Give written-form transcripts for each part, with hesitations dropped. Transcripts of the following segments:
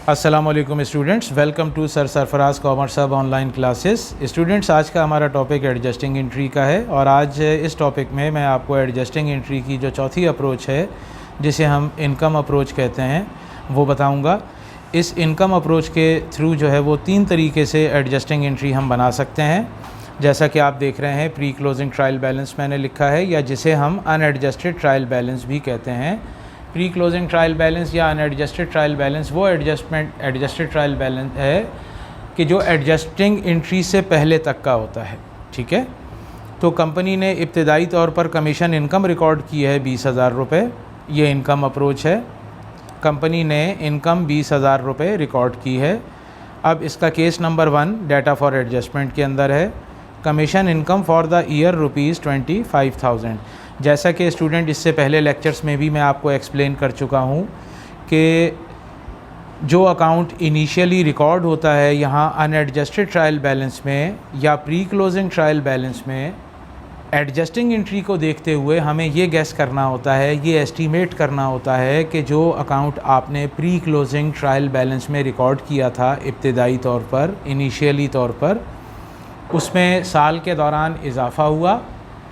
अस्सलामुअलैकुम students, welcome to sir Sarfaraz commerce hub online classes. Students, आज का हमारा टॉपिक एडजस्टिंग एंट्री का है और आज इस टॉपिक में मैं आपको एडजस्टिंग एंट्री की जो चौथी अप्रोच है, जिसे हम इनकम अप्रोच कहते हैं, वो बताऊंगा। इस इनकम अप्रोच के थ्रू जो है वो 3 तरीके से एडजस्टिंग एंट्री हम बना सकते हैं। जैसा कि आप देख रहे हैं, प्री क्लोजिंग ट्रायल बैलेंस मैंने लिखा है, या जिसे हम अनएडजस्टेड ट्रायल बैलेंस भी कहते हैं। प्री क्लोजिंग ट्रायल बैलेंस या अनएडजस्टेड ट्रायल बैलेंस वो एडजस्टेड ट्रायल बैलेंस है कि जो एडजस्टिंग एंट्री से पहले तक का होता है। ठीक है, तो कंपनी ने इब्तदाई तौर पर कमीशन इनकम रिकॉर्ड की है 20,000 रुपये। ये इनकम अप्रोच है। कंपनी ने इनकम 20,000 रुपये रिकॉर्ड की है। अब इसका case number 1 data for adjustment के अंदर है। Commission income for the year ₹25,000। जैसा कि स्टूडेंट इससे पहले लेक्चर्स में भी मैं आपको एक्सप्लेन कर चुका हूँ कि जो अकाउंट इनिशियली रिकॉर्ड होता है यहाँ अनएडजस्टेड ट्रायल बैलेंस में या प्री क्लोजिंग ट्रायल बैलेंस में, एडजस्टिंग एंट्री को देखते हुए हमें ये गेस करना होता है, ये एस्टीमेट करना होता है कि जो अकाउंट आपने प्री क्लोजिंग ट्रायल बैलेंस में रिकॉर्ड किया था इब्तदाई तौर पर, इनिशियली तौर पर, उसमें साल के दौरान इजाफ़ा हुआ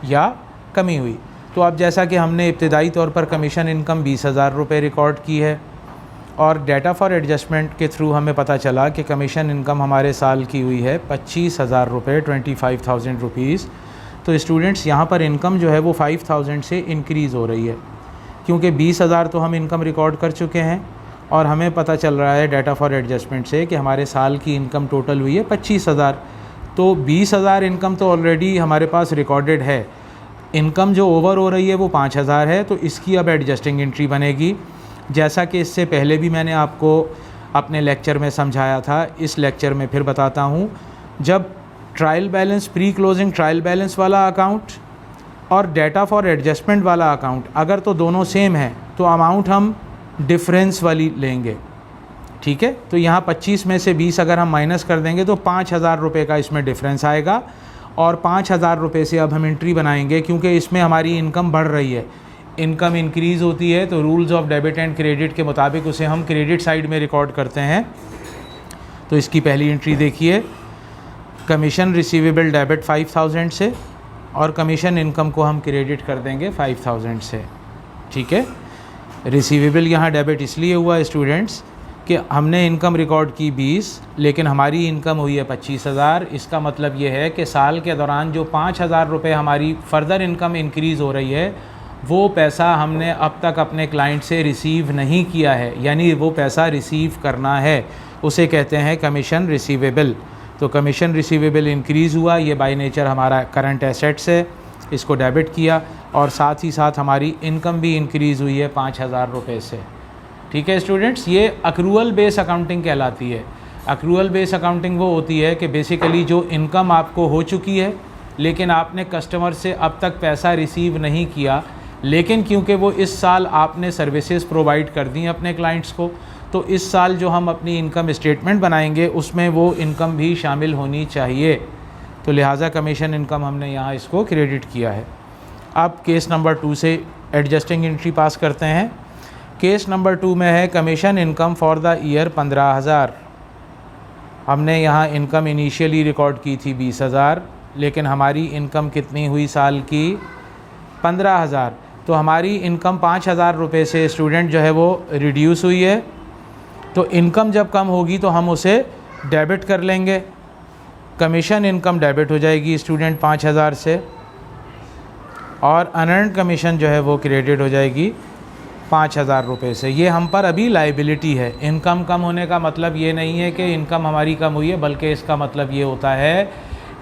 या कमी हुई। तो अब जैसा कि हमने इब्तदाई तौर पर कमीशन इनकम 20,000 रुपये रिकॉर्ड की है और डाटा फॉर एडजस्टमेंट के थ्रू हमें पता चला कि कमीशन इनकम हमारे साल की हुई है 25,000 रुपये, 25,000 रुपीज़। तो स्टूडेंट्स, यहाँ पर इनकम जो है वो 5,000 से इंक्रीज़ हो रही है, क्योंकि 20,000 तो हम इनकम रिकॉर्ड कर चुके हैं और हमें पता चल रहा है डाटा फॉर एडजस्टमेंट से कि हमारे साल की इनकम टोटल हुई है 25,000। तो 20,000 इनकम तो ऑलरेडी हमारे पास रिकॉर्डेड है। इनकम जो ओवर हो रही है वो 5,000 है, तो इसकी अब एडजस्टिंग एंट्री बनेगी। जैसा कि इससे पहले भी मैंने आपको अपने लेक्चर में समझाया था, इस लेक्चर में फिर बताता हूँ। जब trial balance, pre closing trial balance वाला अकाउंट और डाटा फॉर एडजस्टमेंट वाला अकाउंट अगर तो दोनों सेम है तो अमाउंट हम डिफरेंस वाली लेंगे। ठीक है, तो यहाँ 25 में से 20 अगर हम माइनस कर देंगे तो 5,000 रुपये का इसमें डिफरेंस आएगा और 5,000 रुपये से अब हम एंट्री बनाएंगे, क्योंकि इसमें हमारी इनकम बढ़ रही है। इनकम इंक्रीज़ होती है तो rules of debit and credit के मुताबिक उसे हम क्रेडिट साइड में रिकॉर्ड करते हैं। तो इसकी पहली एंट्री देखिए, कमीशन रिसीवेबल डेबिट 5,000 से और कमीशन इनकम को हम क्रेडिट कर देंगे 5,000 से। ठीक है, रिसीवेबल यहाँ डेबिट इसलिए हुआ स्टूडेंट्स कि हमने इनकम रिकॉर्ड की 20, लेकिन हमारी इनकम हुई है 25,000। इसका मतलब ये है कि साल के दौरान जो 5,000 रुपये हमारी फ़र्दर इनकम इंक्रीज़ हो रही है, वो पैसा हमने अब तक अपने क्लाइंट से रिसीव नहीं किया है, यानी वो पैसा रिसीव करना है, उसे कहते हैं कमीशन रिसीवेबल। तो कमीशन रिसीवेबल इंक्रीज़ हुआ, ये बाय नेचर हमारा करंट एसेट्स है, इसको डेबिट किया और साथ ही साथ हमारी इनकम भी इंक्रीज़ हुई है 5,000 रुपये से। ठीक है स्टूडेंट्स, ये अक्रूअल बेस अकाउंटिंग कहलाती है। अक्रूअल बेस अकाउंटिंग वो होती है कि बेसिकली जो इनकम आपको हो चुकी है लेकिन आपने कस्टमर से अब तक पैसा रिसीव नहीं किया, लेकिन क्योंकि वो इस साल आपने सर्विसेज प्रोवाइड कर दी अपने क्लाइंट्स को, तो इस साल जो हम अपनी इनकम स्टेटमेंट बनाएंगे उसमें वो इनकम भी शामिल होनी चाहिए। तो लिहाजा कमीशन इनकम हमने यहाँ इसको क्रेडिट किया है। अब केस नंबर 2 से एडजस्टिंग एंट्री पास करते हैं। केस नंबर 2 में है commission income for the year 15,000। हमने यहाँ इनकम इनिशियली रिकॉर्ड की थी 20,000, लेकिन हमारी इनकम कितनी हुई साल की? 15,000। तो हमारी इनकम 5,000 रुपये से स्टूडेंट जो है वो रिड्यूस हुई है। तो इनकम जब कम होगी तो हम उसे डेबिट कर लेंगे, कमीशन इनकम डेबिट हो जाएगी स्टूडेंट 5,000 से, और अनअर्न्ड कमीशन जो है वो क्रेडिट हो जाएगी 5,000 रुपये से। ये हम पर अभी लाइबिलिटी है। इनकम कम होने का मतलब ये नहीं है कि इनकम हमारी कम हुई है, बल्कि इसका मतलब ये होता है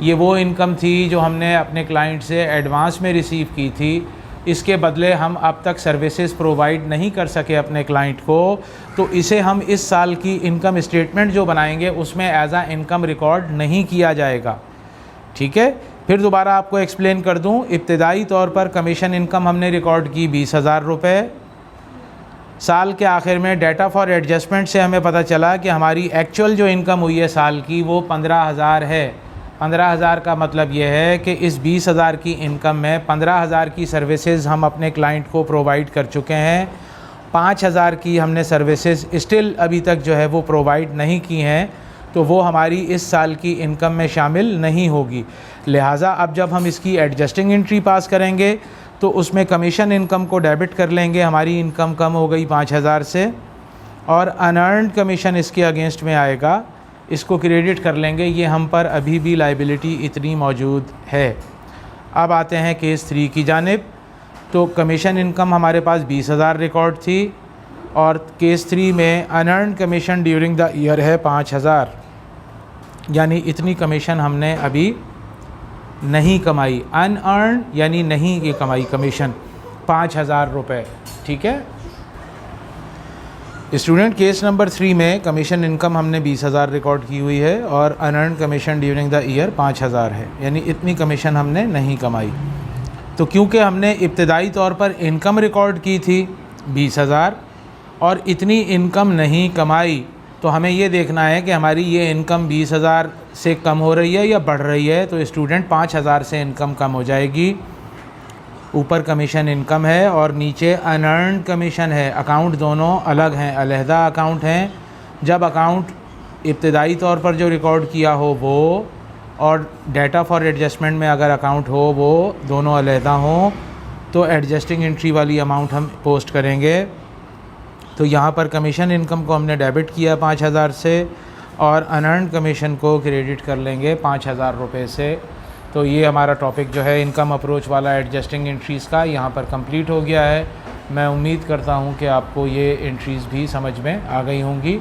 ये वो इनकम थी जो हमने अपने क्लाइंट से एडवांस में रिसीव की थी, इसके बदले हम अब तक सर्विसेज प्रोवाइड नहीं कर सके अपने क्लाइंट को, तो इसे हम इस साल की इनकम स्टेटमेंट जो बनाएंगे उसमें एज आ इनकम रिकॉर्ड नहीं किया जाएगा। ठीक है, फिर दोबारा आपको एक्सप्लेन कर दूं। इब्तदाई तौर पर कमीशन इनकम हमने रिकॉर्ड की 20,000 रुपये। साल के आखिर में डाटा फॉर एडजस्टमेंट से हमें पता चला कि हमारी एक्चुअल जो इनकम हुई है साल की वो 15,000 है। 15,000 का मतलब ये है कि इस 20,000 की इनकम में 15,000 की सर्विसेज हम अपने क्लाइंट को प्रोवाइड कर चुके हैं 5,000 की हमने सर्विसेज स्टिल अभी तक जो है वो प्रोवाइड नहीं की हैं, तो वो हमारी इस साल की इनकम में शामिल नहीं होगी। लिहाजा अब जब हम इसकी एडजस्टिंग एंट्री पास करेंगे तो उसमें कमीशन इनकम को डेबिट कर लेंगे, हमारी इनकम कम हो गई 5,000 से, और अनअर्नड कमीशन इसके अगेंस्ट में आएगा, इसको क्रेडिट कर लेंगे। ये हम पर अभी भी लाइबिलिटी इतनी मौजूद है। अब आते हैं केस 3 की जानिब। तो कमीशन इनकम हमारे पास 20,000 रिकॉर्ड थी और केस 3 में unearned commission during the year है 5,000, यानी इतनी कमीशन हमने अभी नहीं कमाई। अनअर्न यानी नहीं ये कमाई कमीशन 5,000 रुपये। ठीक है स्टूडेंट, केस नंबर 3 में कमीशन इनकम हमने 20,000 रिकॉर्ड की हुई है और unearned commission during the year 5,000 है, यानी इतनी कमीशन हमने नहीं कमाई। तो क्योंकि हमने इब्तदाई तौर पर इनकम रिकॉर्ड की थी 20,000 और इतनी इनकम नहीं कमाई, तो हमें ये देखना है कि हमारी ये इनकम 20,000 से कम हो रही है या बढ़ रही है। तो स्टूडेंट 5,000 से इनकम कम हो जाएगी। ऊपर कमीशन इनकम है और नीचे अनअर्नड कमीशन है। अकाउंट दोनों अलग हैं, अलहदा अकाउंट हैं। जब अकाउंट इब्तदाई तौर पर जो रिकॉर्ड किया हो वो और डाटा फॉर एडजस्टमेंट में अगर अकाउंट हो वो दोनों अलहदा हों, तो एडजस्टिंग एंट्री वाली अमाउंट हम पोस्ट करेंगे। तो यहाँ पर कमीशन इनकम को हमने डेबिट किया 5,000 से और अनअर्नड कमीशन को क्रेडिट कर लेंगे 5,000 रुपये से। तो ये हमारा टॉपिक जो है इनकम अप्रोच वाला एडजस्टिंग एंट्रीज़ का यहाँ पर कंप्लीट हो गया है। मैं उम्मीद करता हूँ कि आपको ये एंट्रीज़ भी समझ में आ गई होंगी।